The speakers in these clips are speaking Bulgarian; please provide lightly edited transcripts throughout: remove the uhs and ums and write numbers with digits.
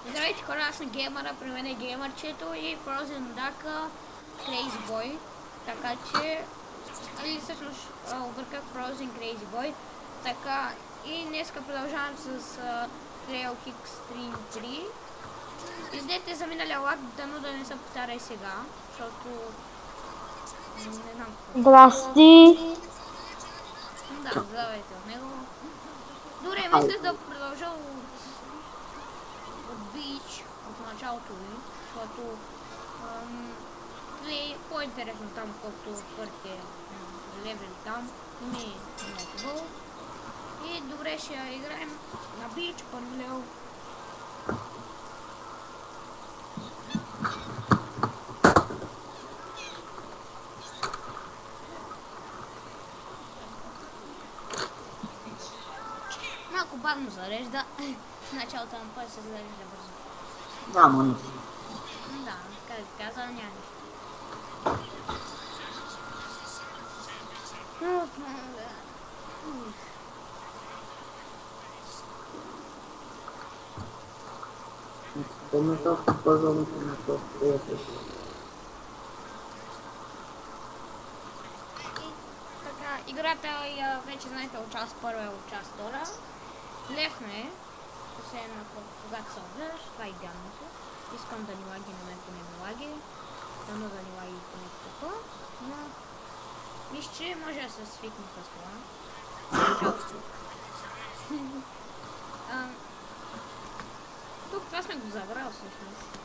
Здравейте хора, аз съм геймъра, при мен е геймърчето и Frozen Duck, Crazy Boy. Така че, или всъщност обърках Frozen Crazy Boy. Така, и днеска продължавам с Trail Kick Stream 3. Извинете за миналия лаг, дано да не се повтаря и сега, защото не знам какво. Здрасти. Да, здравейте от него. Добре, мисля да продължа от Beach, от началото ви, защото е по-интересно там, колкото първите левели там. Не е много хубаво. И добре ще играем на Beach, първи левел. Малко бавно зарежда. В началото на път се зарежда бързо. Да, мони. Да, как каза, няма нищо. Помня толкова по-злобното на това. Така, играта вече знаете от част първа и от част втора. Лесно е, освен когато се обзираш, това е идеалното. Искам да ни лаги, на мен не ми лаги. Дано да ни лаги по някакво, но мисля, че може да се свикне с това. Тук това сме го забрал всъщност.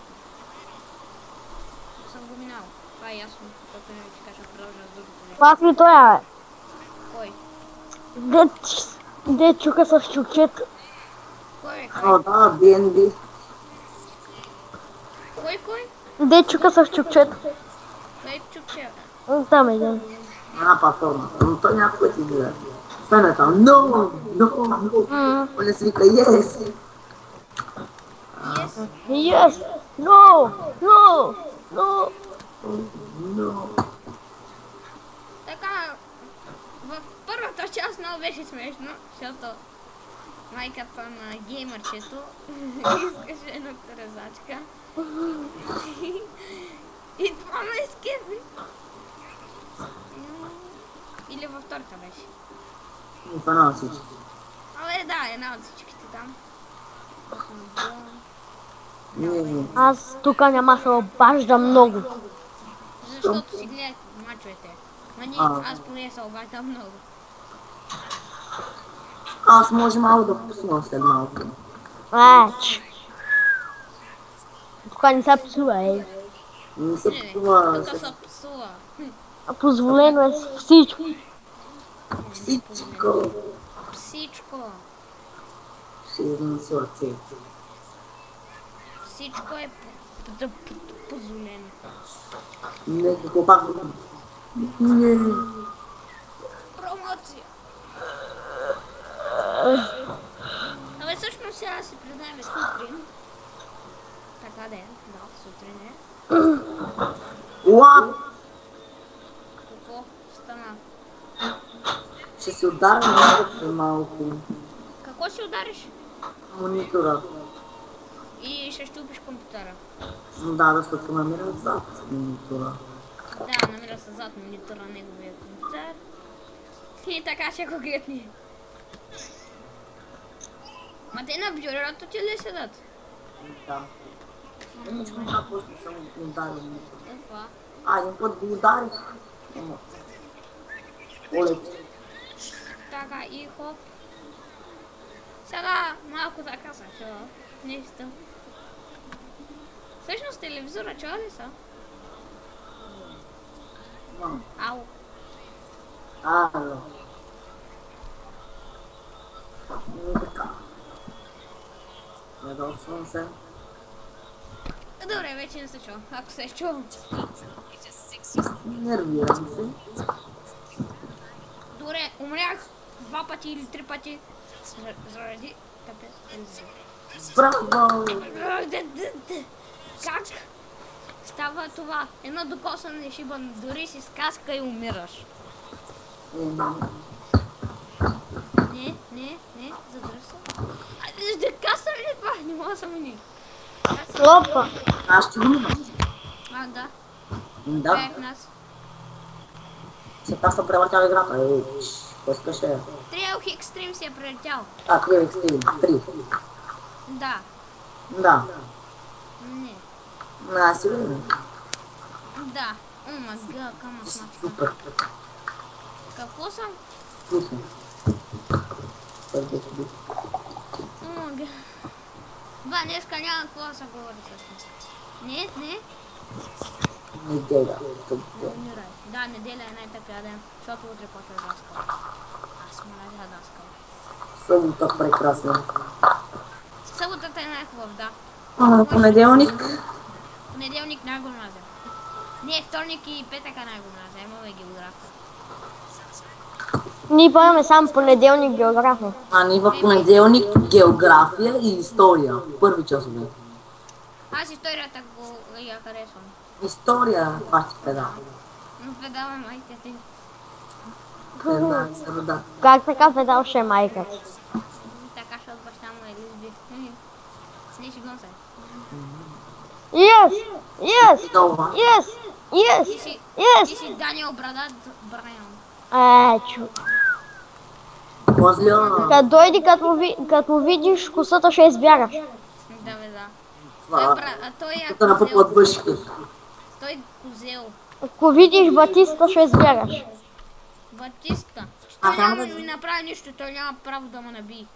Съм го минал. Това е ясно, защото не ти кажа продължа с другото. Това ми той е. Кой? Де чука с чукчет. Кой е? О, да, BNB. Кой? Де чука с чукчет. Кой е чукче? Там е един. Една платформа. Но той някой си гледа. Стане там. No! Он си вика yes! Yes. Yes! No! No! No! No! Така, в първата част много беше смешно, защото майката на геймърчето искаше една резачка. И това ме изкепи. Или във втората беше. Това на всички. Абе да, една от всичките там. Не. Аз тук няма се обаждам много. Защото си гледах мачовете. Ма не, аз поне се обаждам много. Аз може малко да пусна след малко. Тук не се псува, е. Не се Не, псува. тук се псува. Позволено е всичко. Всичко. Всичко. Ще изнеси оце. Всичко е позволено. Не, какво пак? Не. Промоция. Абе всъщност сега си признаем сутрин. Така да е, да, сутрин е. Уа! Какво стана? Ще се ударя много малко. Какво си удариш? Монитора. И ще щупиш компютъра. Да, защото намира зад монитора. Да, намира се зад монитора на неговия компютър. И така ще го гледни. Ма те на бюрото ти ли седат? Да. Не чума как просто съм ударил монитора. Опа. Един път го ударих. Олето. Така и хоп. Сега малко така са чува. Нещо. Всъщност телевизора чува ли са? Ау. Ало. Не така. Ядосвам се. Добре, вече не се чува. Ако се е чува. Нервирам се. Добре, умрях 2 пъти или 3 пъти заради телевизор. Браво! Как става това? Едно докосване шибан, дори си с каска и умираш. Не, задръж се. Да касам ли това? Не мога да се мини. Опа. Аз ще го имам. А, да. Да. Бях нас. Се паса превъртял играта. Ей, какво искаше? Trail Extreme си е прилетял. А, 3 Extreme. 3. Да. Да. Не. На, сигурно. Да. О, ма гъл, кама смачка. Супер. Какво съм? Вкусно. Сърдечко би. О, ма гъл. Ба, днеска няма какво да се говори с теб. Не. Неделя. Не умирай. Да, неделя е най-тъпия ден, защото утре почва даскал. Аз мразя даскал. Събота прекрасна. Съботата е най-хубав, да. Понеделник. Понеделник най-го мразя. Не, вторник и петък е най-го мразя. Имаме география. Ние поемаме само понеделник география. А ние в понеделник география и история. Първи часове. Аз историята го я харесвам. История, това ти предава. Но предавам майка ти. Не знам, да. Как така педал ще е майка? Така, защото баща му е лесби. Не шегувам се. Yes! Yes! Толкова. Yes! Yes! Ти Yes! си Даниел Брадат Брайан. Чу. Козля. Като дойди, като видиш косата, ще избягаш. Да, бе, да. Това. Той е Тук на козел. път въшки. Той козел. Ако видиш Батиста, ще избягаш. Батиста. А, Той няма няма да да- ми направи нищо, той няма право да ме наби.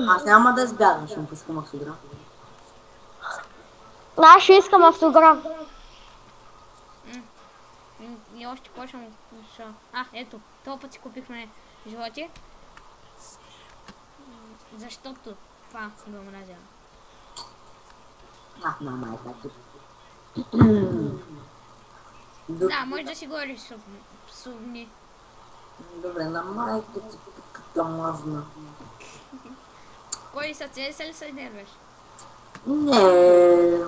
Аз няма да избягам, ще му пускам автограф. Аз ще искам автограф. И още почвам. Ето, този път си купихме животи. Защото това го мразя. На майка ти. Да, може да си говориш псовни. Добре, на майка ти като мазна. Кой са цели ли се изнервяш? Не.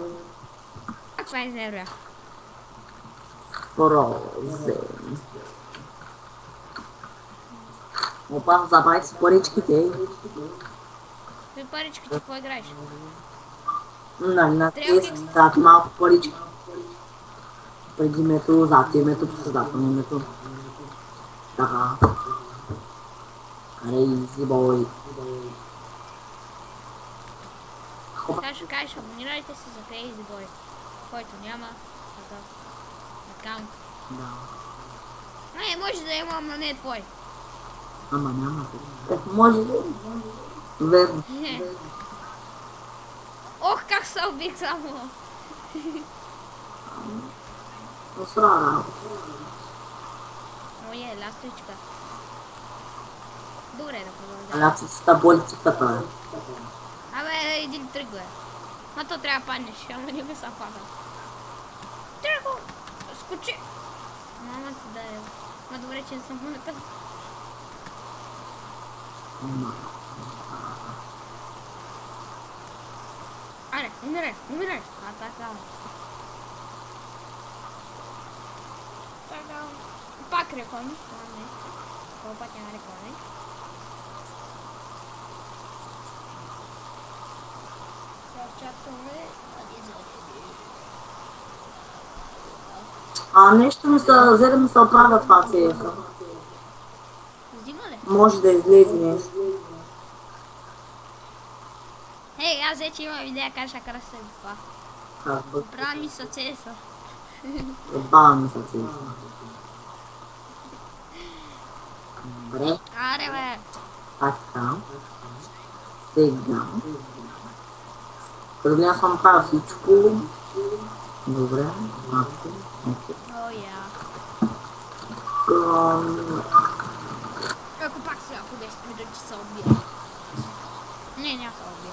Как това изнервя? Фрозен. Опа, забравих си паричките. Ти парички, ти какво играеш? На тези дадат малко парички. Преди името, зад името, последателно името. Така. Crazy boy. Сега ще кажеш, абонирайте се за Crazy Boy, който няма такъв акаунт. Да. Не, може да имам, но не е твой. Ама няма. Може ли? Верно. Ох, как се убих само. Но срана. Ое, ластичка. Добре, да продължавам. Ляцицата боли циката. Абе, един трик, бе. Ма то трябва да паднеш, ама не ми са падал. Тръго! Скочи! Мама ти да е. Ма добре, че не съм мъната. Аре, умирай! Така. Така. Пак рекорд. Не. Това път няма рекорд. Чакаме. Нещо ми се, взе ми се оправя това CS. Взима ли? Може да излезе нещо. Ей, аз вече имам идея как ще кръстя това. Как бъд. Правя ми съцеса. Ебава ми се CS. Добре, Аре, бе. така. Сега. Преди аз съм правил всичко. Добре, малко. О, я. Ако пак сега по 10 минути се убия. Не, няма се убия.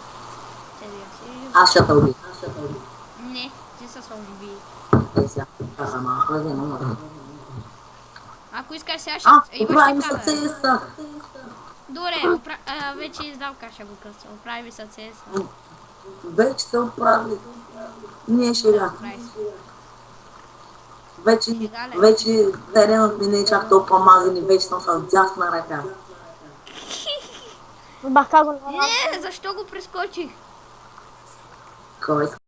Сериозно. Аз ще те убия. Не, ти се уби. Е, сега. Аз съм малко да не умра. Ако искаш сега ще... Оправи ми се така, бе. CS. Добре, вече издал как ще го кръстя. Оправи ми съцеса. Вече се оправи. Не ще я. Оправи се. Вече теренът ми не е чак толкова мазен и вече съм с дясна ръка. Баха го. Не, защо го прескочих? Кой